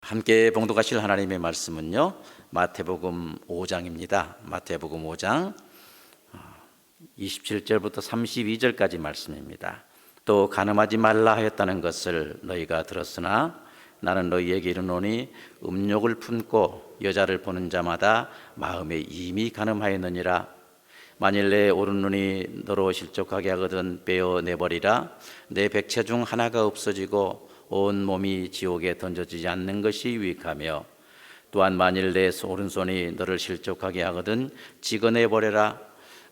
함께 봉독하실 하나님의 말씀은요, 마태복음 5장입니다. 마태복음 5장 27절부터 32절까지 말씀입니다. 또 간음하지 말라 하였다는 것을 너희가 들었으나 나는 너희에게 이르노니 음욕을 품고 여자를 보는 자마다 마음에 이미 간음하였느니라. 만일 내 오른눈이 너로 실족하게 하거든 빼어내버리라. 내 백체 중 하나가 없어지고 온 몸이 지옥에 던져지지 않는 것이 유익하며, 또한 만일 내 오른손이 너를 실족하게 하거든 찍어내버려라.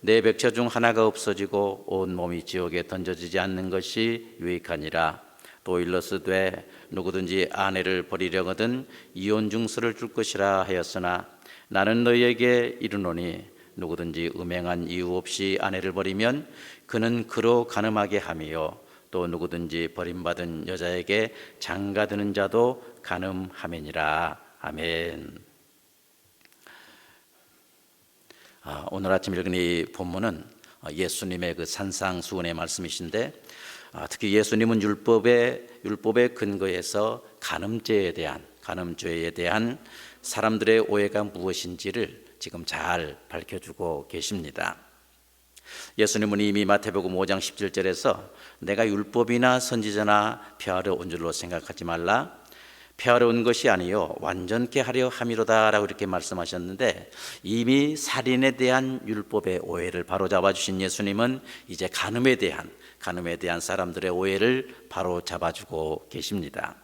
내 백체 중 하나가 없어지고 온 몸이 지옥에 던져지지 않는 것이 유익하니라. 또 일러스되 누구든지 아내를 버리려거든 이혼 증서를 줄 것이라 하였으나 나는 너희에게 이르노니 누구든지 음행한 이유 없이 아내를 버리면 그는 그로 간음하게 하며, 또 누구든지 버림받은 여자에게 장가드는 자도 간음하매니라. 아멘. 오늘 아침 읽은 이 본문은 예수님의 그 산상수훈의 말씀이신데, 특히 예수님은 율법의 근거에서 간음죄에 대한 사람들의 오해가 무엇인지를 지금 잘 밝혀주고 계십니다. 예수님은 이미 마태복음 5장 17절에서 내가 율법이나 선지자나 폐하러 온 줄로 생각하지 말라. 폐하러 온 것이 아니요 완전케 하려 함이로다 라고 이렇게 말씀하셨는데, 이미 살인에 대한 율법의 오해를 바로잡아 주신 예수님은 이제 간음에 대한 사람들의 오해를 바로잡아주고 계십니다.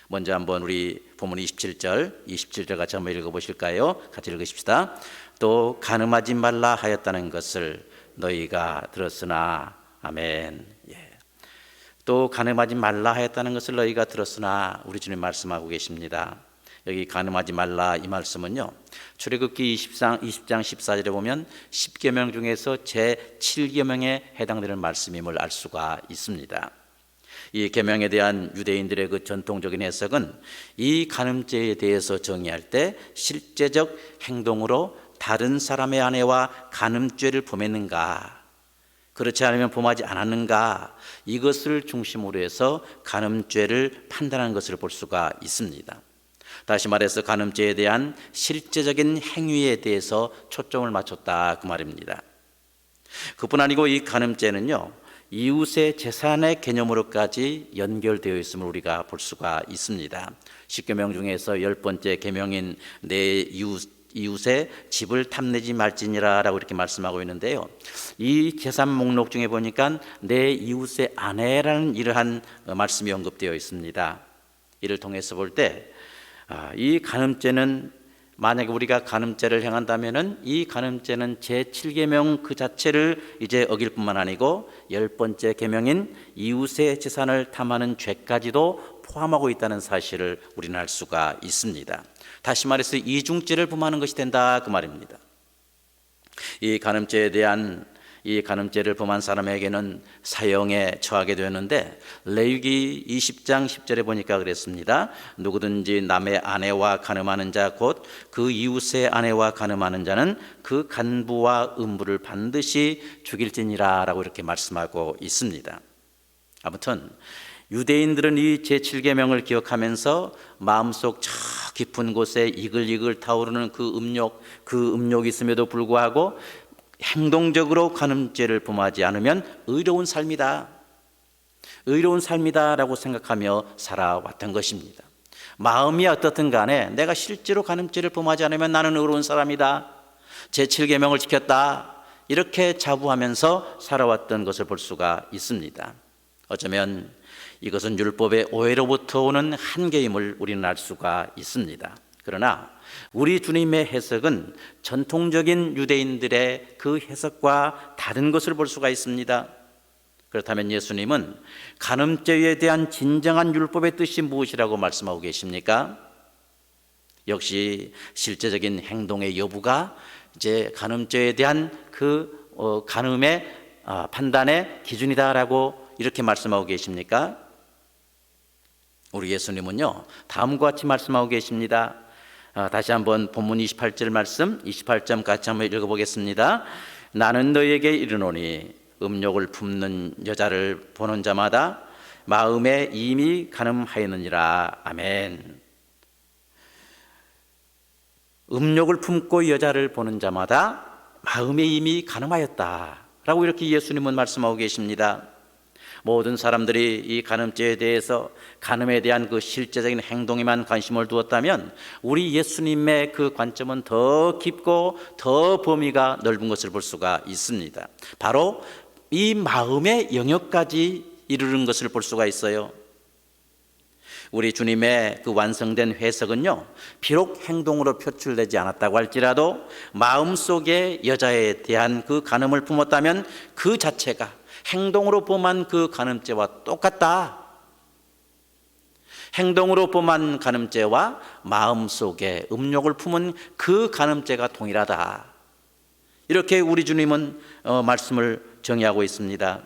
먼저 한번 우리 본문 27절 같이 한번 읽어보실까요? 같이 읽으십시다. 또 간음하지 말라 하였다는 것을 너희가 들었으나. 아멘. 또 간음하지 말라 하였다는 것을 너희가 들었으나, 우리 주님 말씀하고 계십니다. 여기 간음하지 말라 이 말씀은요, 출애굽기 20장 14절에 보면 10계명 중에서 제7계명에 해당되는 말씀임을 알 수가 있습니다. 이 계명에 대한 유대인들의 그 전통적인 해석은 이 간음죄에 대해서 정의할 때 실제적 행동으로 다른 사람의 아내와 간음죄를 범했는가, 그렇지 않으면 범하지 않았는가, 이것을 중심으로 해서 간음죄를 판단하는 것을 볼 수가 있습니다. 다시 말해서 간음죄에 대한 실제적인 행위에 대해서 초점을 맞췄다 그 말입니다. 그뿐 아니고 이 간음죄는요, 이웃의 재산의 개념으로까지 연결되어 있음을 우리가 볼 수가 있습니다. 10계명 중에서 10번째 계명인 내 이웃의 집을 탐내지 말지니라 라고 이렇게 말씀하고 있는데요, 이 재산 목록 중에 보니까 내 이웃의 아내라는 이러한 말씀이 언급되어 있습니다. 이를 통해서 볼 때 이 간음죄는, 만약에 우리가 간음죄를 행한다면은 이 간음죄는 제7계명 그 자체를 이제 어길 뿐만 아니고 10번째 계명인 이웃의 재산을 탐하는 죄까지도 포함하고 있다는 사실을 우리는 알 수가 있습니다. 다시 말해서 이중죄를 범하는 것이 된다 그 말입니다. 이 간음죄를 범한 사람에게는 사형에 처하게 되었는데, 레위기 20장 10절에 보니까 그랬습니다. 누구든지 남의 아내와 간음하는 자 곧 그 이웃의 아내와 간음하는 자는 그 간부와 음부를 반드시 죽일지니라 라고 이렇게 말씀하고 있습니다. 아무튼 유대인들은 이 제7계명을 기억하면서 마음속 저 깊은 곳에 이글이글 타오르는 그 음욕이 있음에도 불구하고 행동적으로 간음죄를 범하지 않으면 의로운 삶이다 라고 생각하며 살아왔던 것입니다. 마음이 어떻든 간에 내가 실제로 간음죄를 범하지 않으면 나는 의로운 사람이다, 제7계명을 지켰다, 이렇게 자부하면서 살아왔던 것을 볼 수가 있습니다. 어쩌면 이것은 율법의 오해로부터 오는 한계임을 우리는 알 수가 있습니다. 그러나 우리 주님의 해석은 전통적인 유대인들의 그 해석과 다른 것을 볼 수가 있습니다. 그렇다면 예수님은 간음죄에 대한 진정한 율법의 뜻이 무엇이라고 말씀하고 계십니까? 역시 실제적인 행동의 여부가 이제 간음죄에 대한 그 간음의 판단의 기준이다라고 이렇게 말씀하고 계십니까? 우리 예수님은요, 다음과 같이 말씀하고 계십니다. 다시 한번 본문 28절 말씀 28점 같이 한번 읽어보겠습니다. 나는 너희에게 이르노니 음욕을 품는 여자를 보는 자마다 마음에 이미 간음하였느니라. 아멘. 4절 음욕을 품고 여자를 보는 자마다 마음에 이미 간음하였다라고 이렇게 예수님은 말씀하고 계십니다. 모든 사람들이 이 간음죄에 대해서, 간음에 대한 그 실제적인 행동에만 관심을 두었다면 우리 예수님의 그 관점은 더 깊고 더 범위가 넓은 것을 볼 수가 있습니다. 바로 이 마음의 영역까지 이르는 것을 볼 수가 있어요. 우리 주님의 그 완성된 회석은요, 비록 행동으로 표출되지 않았다고 할지라도 마음속에 여자에 대한 그 간음을 품었다면 그 자체가 행동으로 범한 그 간음죄와 똑같다. 행동으로 범한 간음죄와 마음속에 음욕을 품은 그 간음죄가 동일하다. 이렇게 우리 주님은 말씀을 정의하고 있습니다.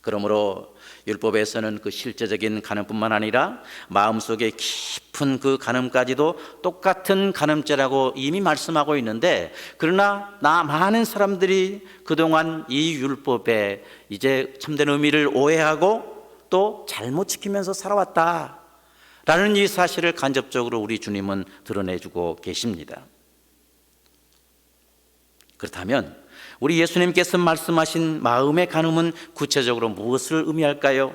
그러므로 율법에서는 그 실제적인 간음뿐만 아니라 마음속에 깊은 그 간음까지도 똑같은 간음죄라고 이미 말씀하고 있는데, 그러나 많은 사람들이 그동안 이 율법에 이제 참된 의미를 오해하고 또 잘못 지키면서 살아왔다라는 이 사실을 간접적으로 우리 주님은 드러내주고 계십니다. 그렇다면 우리 예수님께서 말씀하신 마음의 간음은 구체적으로 무엇을 의미할까요?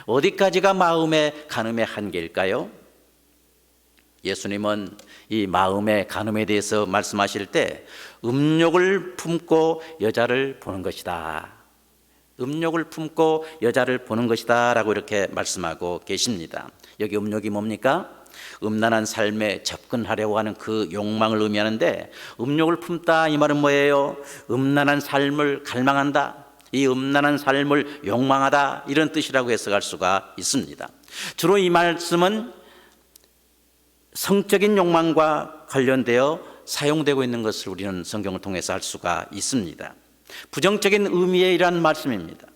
어디까지가 마음의 간음의 한계일까요? 예수님은 이 마음의 간음에 대해서 말씀하실 때 음욕을 품고 여자를 보는 것이다. 음욕을 품고 여자를 보는 것이다 라고 이렇게 말씀하고 계십니다. 여기 음욕이 뭡니까? 음란한 삶에 접근하려고 하는 그 욕망을 의미하는데, 음욕을 품다 이 말은 뭐예요? 음란한 삶을 갈망한다, 이 음란한 삶을 욕망하다, 이런 뜻이라고 해석할 수가 있습니다. 주로 이 말씀은 성적인 욕망과 관련되어 사용되고 있는 것을 우리는 성경을 통해서 알 수가 있습니다. 부정적인 의미의 이러한 말씀입니다.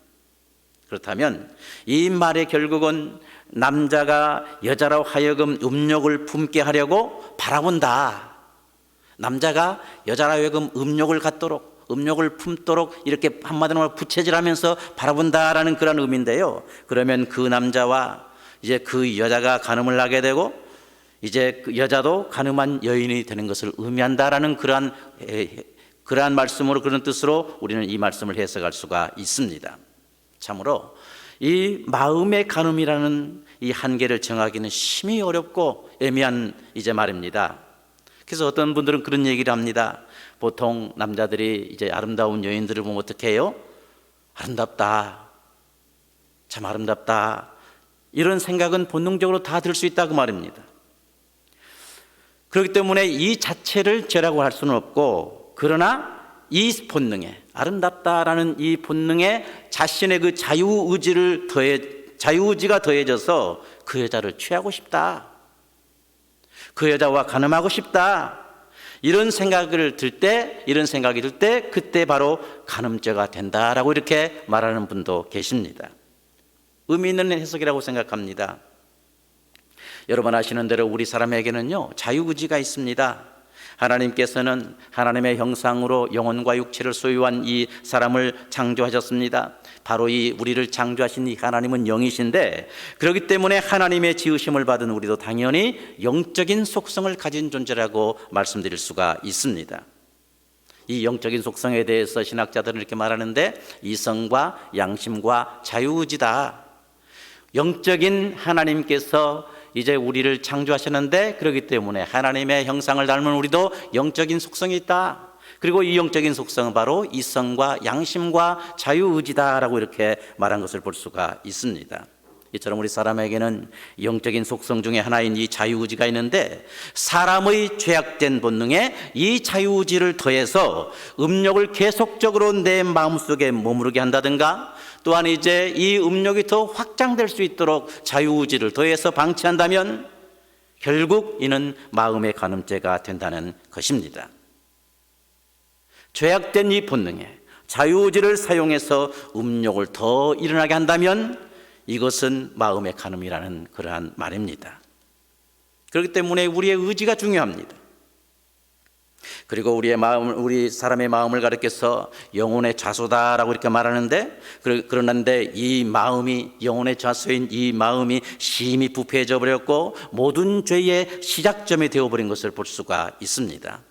그렇다면 이 말의 결국은 남자가 여자로 하여금 음욕을 품게 하려고 바라본다. 남자가 여자로 하여금 음욕을 갖도록, 음욕을 품도록 이렇게 한마디로 부채질하면서 바라본다라는 그런 의미인데요. 그러면 그 남자와 이제 그 여자가 간음을 하게 되고 이제 그 여자도 간음한 여인이 되는 것을 의미한다라는 그러한 말씀으로, 그런 뜻으로 우리는 이 말씀을 해석할 수가 있습니다. 참으로 이 마음의 간음이라는 이 한계를 정하기는 심히 어렵고 애매한 이제 말입니다. 그래서 어떤 분들은 그런 얘기를 합니다. 보통 남자들이 이제 아름다운 여인들을 보면 어떻게 해요? 아름답다, 참 아름답다, 이런 생각은 본능적으로 다 들 수 있다 그 말입니다. 그렇기 때문에 이 자체를 죄라고 할 수는 없고, 그러나 이 본능에, 아름답다라는 이 본능에 자신의 그 자유의지가 더해져서 그 여자를 취하고 싶다, 그 여자와 간음하고 싶다, 이런 생각이 들 때 그때 바로 간음죄가 된다라고 이렇게 말하는 분도 계십니다. 의미 있는 해석이라고 생각합니다. 여러분 아시는 대로 우리 사람에게는요, 자유의지가 있습니다. 하나님께서는 하나님의 형상으로 영혼과 육체를 소유한 이 사람을 창조하셨습니다. 바로 이 우리를 창조하신 이 하나님은 영이신데, 그렇기 때문에 하나님의 지으심을 받은 우리도 당연히 영적인 속성을 가진 존재라고 말씀드릴 수가 있습니다. 이 영적인 속성에 대해서 신학자들은 이렇게 말하는데, 이성과 양심과 자유의지다. 영적인 하나님께서 이제 우리를 창조하셨는데, 그렇기 때문에 하나님의 형상을 닮은 우리도 영적인 속성이 있다. 그리고 이 영적인 속성은 바로 이성과 양심과 자유의지다라고 이렇게 말한 것을 볼 수가 있습니다. 이처럼 우리 사람에게는 영적인 속성 중에 하나인 이 자유의지가 있는데, 사람의 죄악된 본능에 이 자유의지를 더해서 음욕을 계속적으로 내 마음속에 머무르게 한다든가, 또한 이제 이 음욕이 더 확장될 수 있도록 자유의지를 더해서 방치한다면 결국 이는 마음의 간음죄가 된다는 것입니다. 죄악된 이 본능에 자유의지를 사용해서 음욕을 더 일어나게 한다면 이것은 마음의 간음이라는 그러한 말입니다. 그렇기 때문에 우리의 의지가 중요합니다. 그리고 우리 사람의 마음을 가리켜서 영혼의 좌소다라고 이렇게 말하는데, 그러는데 이 마음이, 영혼의 좌소인 이 마음이 심히 부패해져 버렸고 모든 죄의 시작점이 되어버린 것을 볼 수가 있습니다.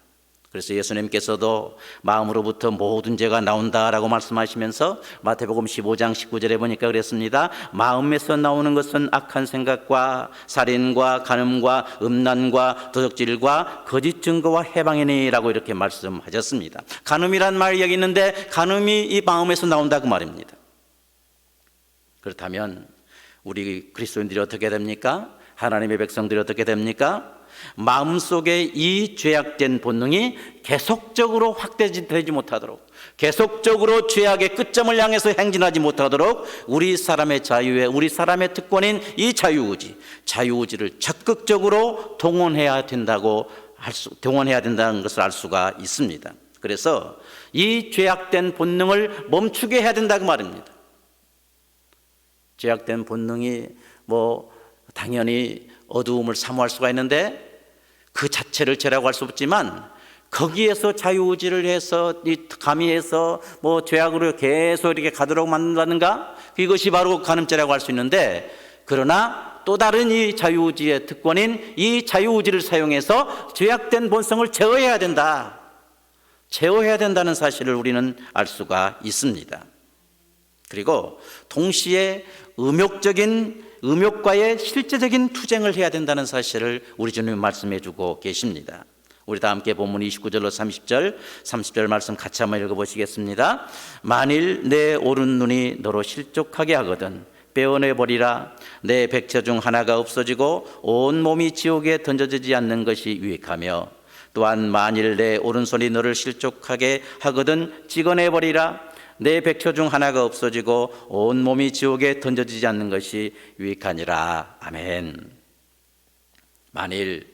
그래서 예수님께서도 마음으로부터 모든 죄가 나온다라고 말씀하시면서 마태복음 15장 19절에 보니까 그랬습니다. 마음에서 나오는 것은 악한 생각과 살인과 간음과 음란과 도적질과 거짓 증거와 해방이니라고 이렇게 말씀하셨습니다. 간음이란 말이 여기 있는데 간음이 이 마음에서 나온다고 말입니다. 그렇다면 우리 그리스도인들이 어떻게 됩니까? 하나님의 백성들이 어떻게 됩니까? 마음속에 이 죄악된 본능이 계속적으로 확대되지 못하도록, 계속적으로 죄악의 끝점을 향해서 행진하지 못하도록 우리 사람의 자유에, 우리 사람의 특권인 이 자유의지를 적극적으로 동원해야 된다는 것을 알 수가 있습니다. 그래서 이 죄악된 본능을 멈추게 해야 된다고 말입니다. 죄악된 본능이 당연히 어두움을 사모할 수가 있는데 그 자체를 죄라고 할 수 없지만 거기에서 자유의지를 해서 가미해서 죄악으로 계속 이렇게 가도록 만든다든가, 이것이 바로 간음죄라고 할 수 있는데, 그러나 또 다른 이 자유의지의 특권인 이 자유의지를 사용해서 죄악된 본성을 제어해야 된다는 사실을 우리는 알 수가 있습니다. 그리고 동시에 음욕과의 실제적인 투쟁을 해야 된다는 사실을 우리 주님은 말씀해 주고 계십니다. 우리 다 함께 본문 29절로 30절 말씀 같이 한번 읽어보시겠습니다. 만일 내 오른 눈이 너로 실족하게 하거든 빼어내버리라. 내 백처 중 하나가 없어지고 온 몸이 지옥에 던져지지 않는 것이 유익하며, 또한 만일 내 오른손이 너를 실족하게 하거든 찍어내버리라. 내 백처 중 하나가 없어지고 온 몸이 지옥에 던져지지 않는 것이 유익하니라. 아멘. 만일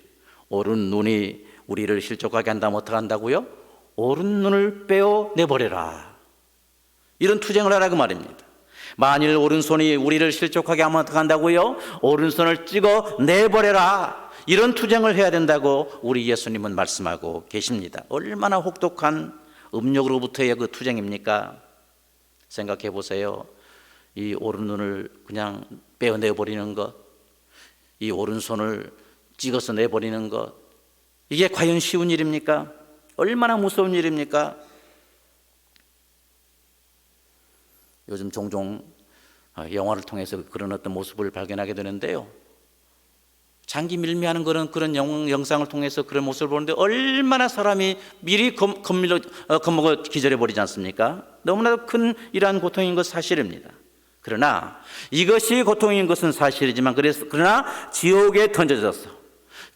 오른 눈이 우리를 실족하게 한다면 어떻게 한다고요? 오른 눈을 빼어내버려라. 이런 투쟁을 하라고 말입니다. 만일 오른손이 우리를 실족하게 하면 어떻게 한다고요? 오른손을 찍어내버려라. 이런 투쟁을 해야 된다고 우리 예수님은 말씀하고 계십니다. 얼마나 혹독한 음욕으로부터의 그 투쟁입니까? 생각해 보세요. 이 오른눈을 그냥 빼어내버리는 것, 이 오른손을 찍어서 내버리는 것, 이게 과연 쉬운 일입니까? 얼마나 무서운 일입니까? 요즘 종종 영화를 통해서 그런 어떤 모습을 발견하게 되는데요, 장기 밀매하는 그런 영상을 통해서 그런 모습을 보는데 얼마나 사람이 미리 겁먹어 기절해 버리지 않습니까? 너무나도 큰 이러한 고통인 것 사실입니다. 그러나 이것이 고통인 것은 사실이지만, 그러나 지옥에 던져져서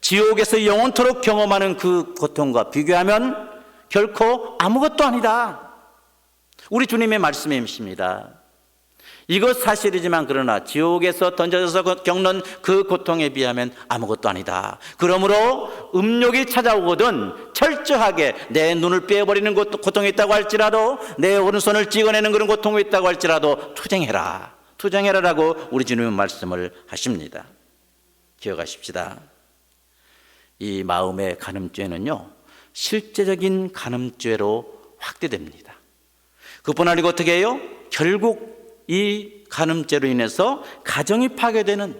지옥에서 영원토록 경험하는 그 고통과 비교하면 결코 아무것도 아니다. 우리 주님의 말씀이십니다. 이것 사실이지만 그러나 지옥에서 던져져서 겪는 그 고통에 비하면 아무것도 아니다. 그러므로 음욕이 찾아오거든 철저하게 내 눈을 빼버리는 고통이 있다고 할지라도, 내 오른손을 찍어내는 그런 고통이 있다고 할지라도 투쟁해라라고 우리 주님은 말씀을 하십니다. 기억하십시다. 이 마음의 간음죄는요, 실제적인 간음죄로 확대됩니다. 그뿐 아니고 어떻게 해요? 결국 이 간음죄로 인해서 가정이 파괴되는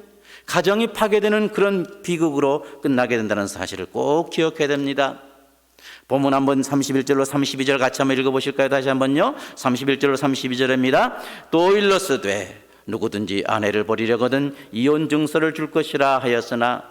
그런 비극으로 끝나게 된다는 사실을 꼭 기억해야 됩니다. 본문 한번 31절로 32절 같이 한번 읽어보실까요? 다시 한번요. 31절로 32절입니다. 또 일러스되 누구든지 아내를 버리려거든 이혼 증서를 줄 것이라 하였으나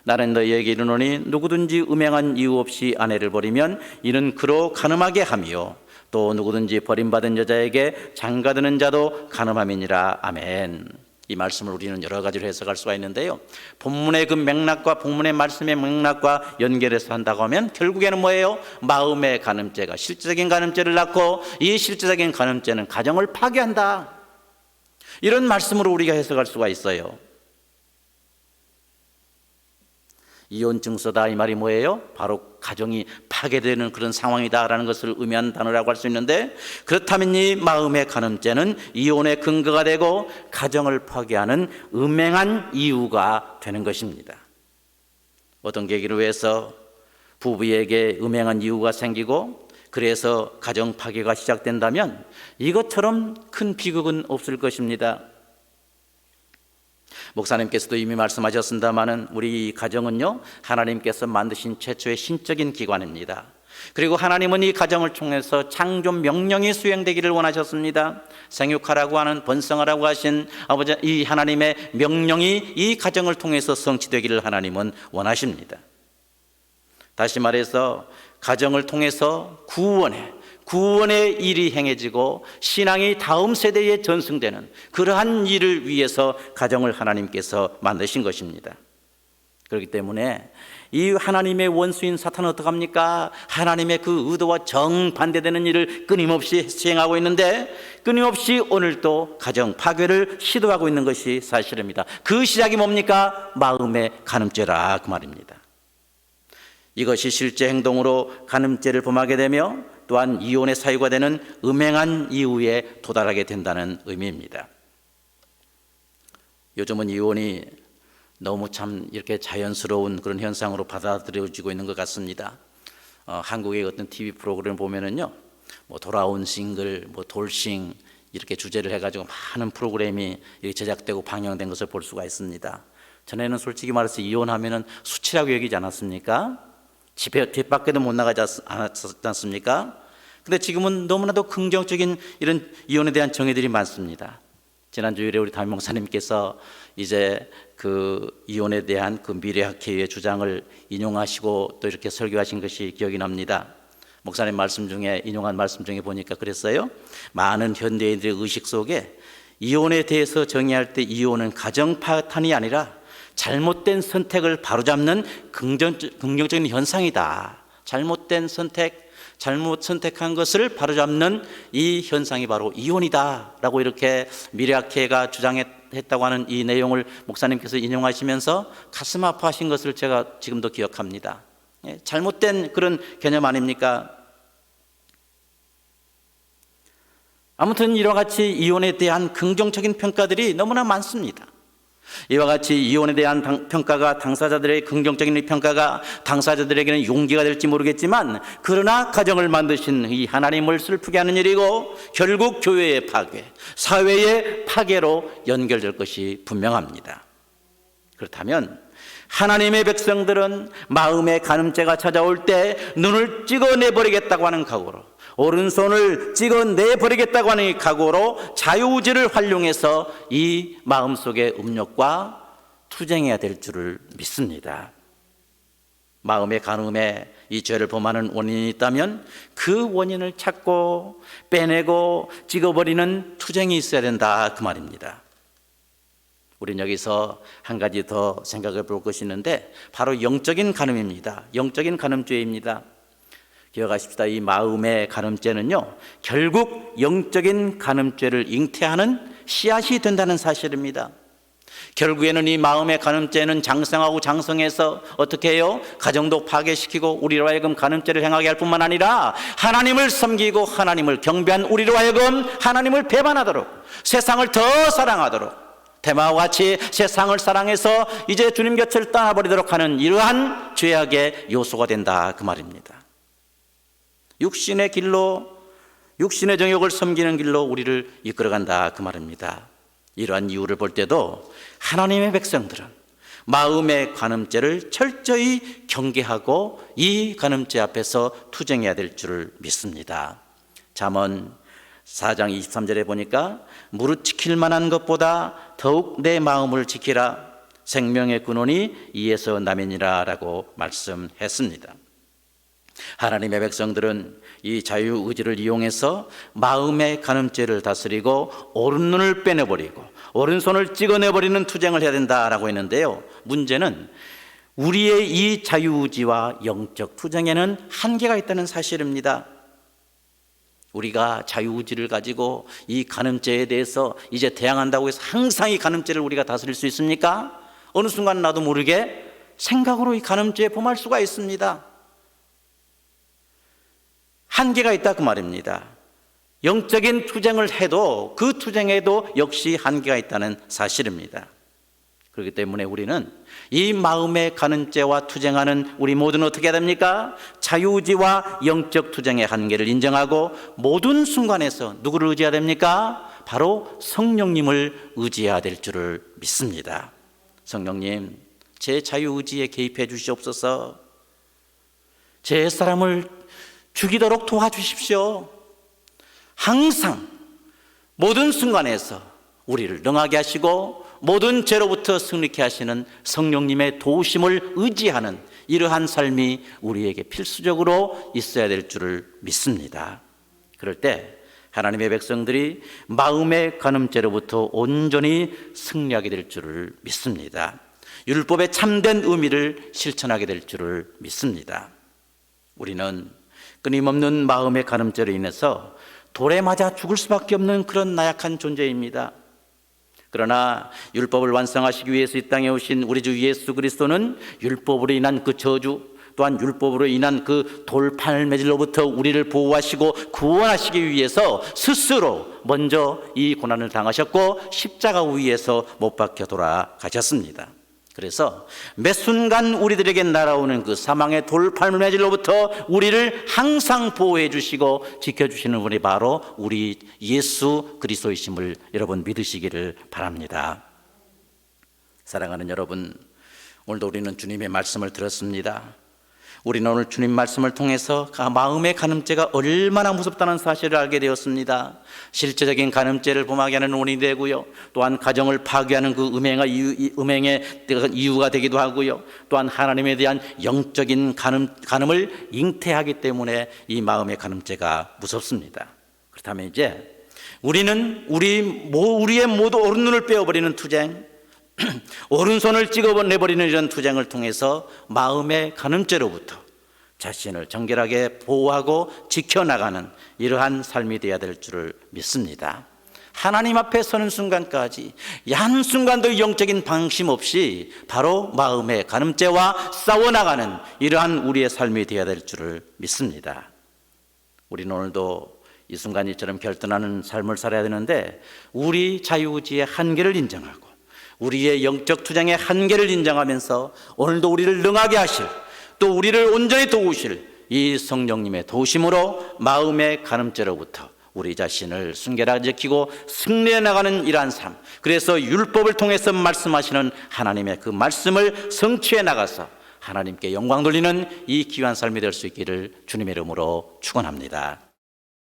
나는 너희에게 이르노니 누구든지 음행한 이유 없이 아내를 버리면 이는 그로 간음하게 하며, 또 누구든지 버림받은 여자에게 장가드는 자도 간음함이니라. 아멘. 이 말씀을 우리는 여러 가지로 해석할 수가 있는데요, 본문의 그 맥락과 본문의 말씀의 맥락과 연결해서 한다고 하면 결국에는 뭐예요? 마음의 간음죄가 실제적인 간음죄를 낳고 이 실제적인 간음죄는 가정을 파괴한다. 이런 말씀으로 우리가 해석할 수가 있어요. 이혼 증서다 이 말이 뭐예요? 바로 가정이 파괴되는 그런 상황이다라는 것을 의미하는 단어라고 할 수 있는데, 그렇다면 이 마음의 간음죄는 이혼의 근거가 되고 가정을 파괴하는 음행한 이유가 되는 것입니다. 어떤 계기로 해서 부부에게 음행한 이유가 생기고 그래서 가정 파괴가 시작된다면 이것처럼 큰 비극은 없을 것입니다. 목사님께서도 이미 말씀하셨습니다마는 우리 가정은요, 하나님께서 만드신 최초의 신적인 기관입니다. 그리고 하나님은 이 가정을 통해서 창조 명령이 수행되기를 원하셨습니다. 생육하라고 하는, 번성하라고 하신 아버지 이 하나님의 명령이 이 가정을 통해서 성취되기를 하나님은 원하십니다. 다시 말해서 가정을 통해서 구원의 일이 행해지고 신앙이 다음 세대에 전승되는 그러한 일을 위해서 가정을 하나님께서 만드신 것입니다. 그렇기 때문에 이 하나님의 원수인 사탄은 어떡합니까? 하나님의 그 의도와 정반대되는 일을 끊임없이 시행하고 있는데 끊임없이 오늘도 가정 파괴를 시도하고 있는 것이 사실입니다. 그 시작이 뭡니까? 마음의 간음죄라 그 말입니다. 이것이 실제 행동으로 간음죄를 범하게 되며 또한 이혼의 사유가 되는 음행한 이후에 도달하게 된다는 의미입니다. 요즘은 이혼이 너무 참 이렇게 자연스러운 그런 현상으로 받아들여지고 있는 것 같습니다. 한국의 어떤 TV 프로그램을 보면은요, 뭐 돌아온 싱글, 뭐 돌싱 이렇게 주제를 해가지고 많은 프로그램이 이렇게 제작되고 방영된 것을 볼 수가 있습니다. 전에는 솔직히 말해서 이혼하면은 수치라고 여기지 않았습니까? 집 밖에도 못 나가지 않았지 않습니까? 근데 지금은 너무나도 긍정적인 이런 이혼에 대한 정의들이 많습니다. 지난주일에 우리 담임 목사님께서 이제 그 이혼에 대한 그 미래학회의 주장을 인용하시고 또 이렇게 설교하신 것이 기억이 납니다. 목사님 말씀 중에 인용한 말씀 중에 보니까 그랬어요. 많은 현대인들의 의식 속에 이혼에 대해서 정의할 때 이혼은 가정 파탄이 아니라 잘못된 선택을 바로잡는 긍정적인 현상이다. 잘못된 선택, 잘못 선택한 것을 바로잡는 이 현상이 바로 이혼이다 라고 이렇게 미래학회가 주장했다고 하는 이 내용을 목사님께서 인용하시면서 가슴 아파하신 것을 제가 지금도 기억합니다. 잘못된 그런 개념 아닙니까? 아무튼 이와 같이 이혼에 대한 긍정적인 평가들이 너무나 많습니다. 이와 같이 이혼에 대한 평가가 당사자들의 긍정적인 평가가 당사자들에게는 용기가 될지 모르겠지만 그러나 가정을 만드신 이 하나님을 슬프게 하는 일이고 결국 교회의 파괴, 사회의 파괴로 연결될 것이 분명합니다. 그렇다면 하나님의 백성들은 마음의 간음죄가 찾아올 때 눈을 찍어내버리겠다고 하는 각오로, 오른손을 찍어내버리겠다고 하는 각오로 자유의지를 활용해서 이 마음속의 음욕과 투쟁해야 될 줄을 믿습니다. 마음의 간음에 이 죄를 범하는 원인이 있다면 그 원인을 찾고 빼내고 찍어버리는 투쟁이 있어야 된다 그 말입니다. 우린 여기서 한 가지 더 생각해 볼 것이 있는데 바로 영적인 간음입니다. 영적인 간음죄입니다. 기억하십시다. 이 마음의 간음죄는요, 결국 영적인 간음죄를 잉태하는 씨앗이 된다는 사실입니다. 결국에는 이 마음의 간음죄는 장성하고 장성해서 어떻게 해요? 가정도 파괴시키고 우리로 하여금 간음죄를 행하게 할 뿐만 아니라 하나님을 섬기고 하나님을 경배한 우리로 하여금 하나님을 배반하도록, 세상을 더 사랑하도록, 대마와 같이 세상을 사랑해서 이제 주님 곁을 떠나버리도록 하는 이러한 죄악의 요소가 된다 그 말입니다. 육신의 길로, 육신의 정욕을 섬기는 길로 우리를 이끌어간다 그 말입니다. 이러한 이유를 볼 때도 하나님의 백성들은 마음의 간음죄를 철저히 경계하고 이 간음죄 앞에서 투쟁해야 될 줄을 믿습니다. 잠언 4장 23절에 보니까 무릇 지킬 만한 것보다 더욱 내 마음을 지키라, 생명의 근원이 이에서 나면이라 라고 말씀했습니다. 하나님의 백성들은 이 자유의지를 이용해서 마음의 간음죄를 다스리고 오른눈을 빼내버리고 오른손을 찍어내버리는 투쟁을 해야 된다라고 했는데요, 문제는 우리의 이 자유의지와 영적 투쟁에는 한계가 있다는 사실입니다. 우리가 자유의지를 가지고 이 간음죄에 대해서 이제 대항한다고 해서 항상 이 간음죄를 우리가 다스릴 수 있습니까? 어느 순간 나도 모르게 생각으로 이 간음죄에 범할 수가 있습니다. 한계가 있다 그 말입니다. 영적인 투쟁을 해도 그 투쟁에도 역시 한계가 있다는 사실입니다. 그렇기 때문에 우리는 이 마음에 가는 죄와 투쟁하는 우리 모두는 어떻게 해야 됩니까? 자유의지와 영적 투쟁의 한계를 인정하고 모든 순간에서 누구를 의지해야 됩니까? 바로 성령님을 의지해야 될 줄을 믿습니다. 성령님, 제 자유의지에 개입해 주시옵소서. 제 사람을 죽이도록 도와주십시오. 항상 모든 순간에서 우리를 능하게 하시고 모든 죄로부터 승리케 하시는 성령님의 도우심을 의지하는 이러한 삶이 우리에게 필수적으로 있어야 될 줄을 믿습니다. 그럴 때 하나님의 백성들이 마음의 간음죄로부터 온전히 승리하게 될 줄을 믿습니다. 율법의 참된 의미를 실천하게 될 줄을 믿습니다. 우리는 끊임없는 마음의 간음죄로 인해서 돌에 맞아 죽을 수밖에 없는 그런 나약한 존재입니다. 그러나 율법을 완성하시기 위해서 이 땅에 오신 우리 주 예수 그리스도는 율법으로 인한 그 저주, 또한 율법으로 인한 그 돌팔매질로부터 우리를 보호하시고 구원하시기 위해서 스스로 먼저 이 고난을 당하셨고 십자가 위에서 못 박혀 돌아가셨습니다. 그래서 매 순간 우리들에게 날아오는 그 사망의 돌팔매질로부터 우리를 항상 보호해 주시고 지켜주시는 분이 바로 우리 예수 그리스도이심을 여러분 믿으시기를 바랍니다. 사랑하는 여러분, 오늘도 우리는 주님의 말씀을 들었습니다. 우리는 오늘 주님 말씀을 통해서 마음의 간음죄가 얼마나 무섭다는 사실을 알게 되었습니다. 실제적인 간음죄를 범하게 하는 원인이 되고요, 또한 가정을 파괴하는 그 음행의 이유가 되기도 하고요, 또한 하나님에 대한 영적인 간음을 잉태하기 때문에 이 마음의 간음죄가 무섭습니다. 그렇다면 이제 우리는 우리의 모두 오른눈을 빼어버리는 투쟁, 오른손을 찍어내버리는 이런 투쟁을 통해서 마음의 간음죄로부터 자신을 정결하게 보호하고 지켜나가는 이러한 삶이 되어야 될 줄을 믿습니다. 하나님 앞에 서는 순간까지 한순간도 영적인 방심 없이 바로 마음의 간음죄와 싸워나가는 이러한 우리의 삶이 되어야 될 줄을 믿습니다. 우리는 오늘도 이 순간 이처럼 결단하는 삶을 살아야 되는데, 우리 자유의지의 한계를 인정하고 우리의 영적 투쟁의 한계를 인정하면서 오늘도 우리를 능하게 하실, 또 우리를 온전히 도우실 이 성령님의 도우심으로 마음의 간음죄로부터 우리 자신을 순결하게 지키고 승리해 나가는 이러한 삶, 그래서 율법을 통해서 말씀하시는 하나님의 그 말씀을 성취해 나가서 하나님께 영광 돌리는 이 귀한 삶이 될 수 있기를 주님의 이름으로 축원합니다.